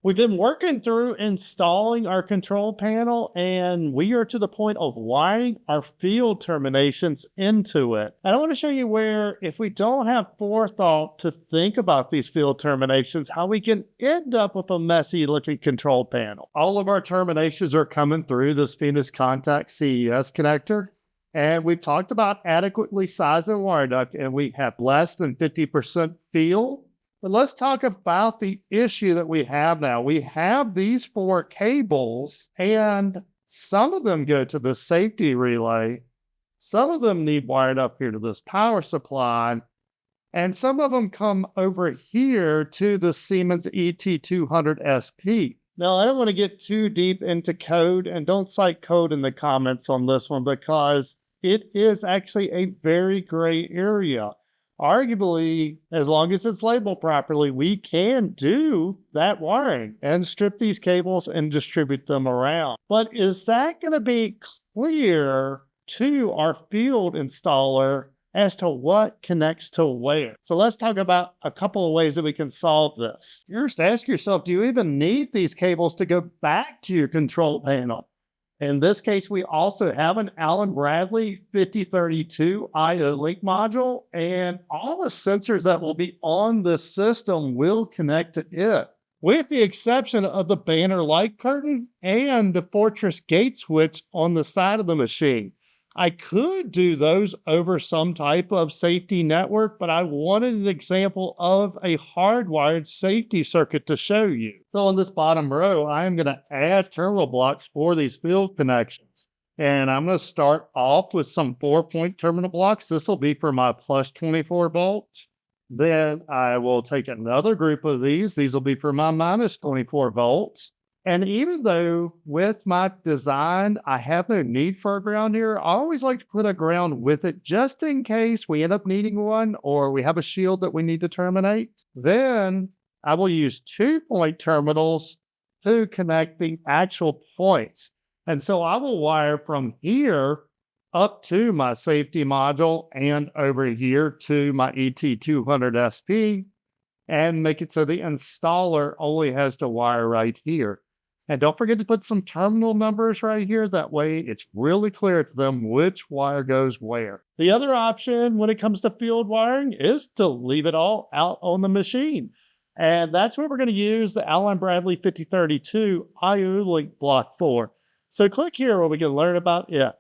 We've been working through installing our control panel, and we are to the point of wiring our field terminations into it. And I want to show you where, if we don't have forethought to think about these field terminations, how we can end up with a messy looking control panel. All of our terminations are coming through this Venus Contact CES connector. And we've talked about adequately sizing the wire duct, and we have less than 50% field. But let's talk about the issue that we have now. We have these 4 cables, and some of them go to the safety relay. Some of them need wired up here to this power supply, and some of them come over here to the Siemens ET200SP. Now, I don't want to get too deep into code, and don't cite code in the comments on this one because it is actually a very gray area. Arguably, as long as it's labeled properly, we can do that wiring and strip these cables and distribute them around. But is that going to be clear to our field installer as to what connects to where? So let's talk about a couple of ways that we can solve this. First, ask yourself, do you even need these cables to go back to your control panel? In this case, we also have an Allen Bradley 5032 IO link module, and all the sensors that will be on this system will connect to it, with the exception of the banner light curtain and the Fortress gate switch on the side of the machine. I could do those over some type of safety network, but I wanted an example of a hardwired safety circuit to show you. So on this bottom row, I am going to add terminal blocks for these field connections. And I'm going to start off with some 4-point terminal blocks. This will be for my plus 24 volts. Then I will take another group of these. These will be for my minus 24 volts. And even though with my design, I have no need for a ground here, I always like to put a ground with it just in case we end up needing one or we have a shield that we need to terminate. Then I will use 2-point terminals to connect the actual points. And so I will wire from here up to my safety module and over here to my ET200SP and make it so the installer only has to wire right here. And don't forget to put some terminal numbers right here. That way it's really clear to them which wire goes where. The other option when it comes to field wiring is to leave it all out on the machine. And that's what we're going to use the Allen Bradley 5032 IO link block for. So click here where we can learn about it.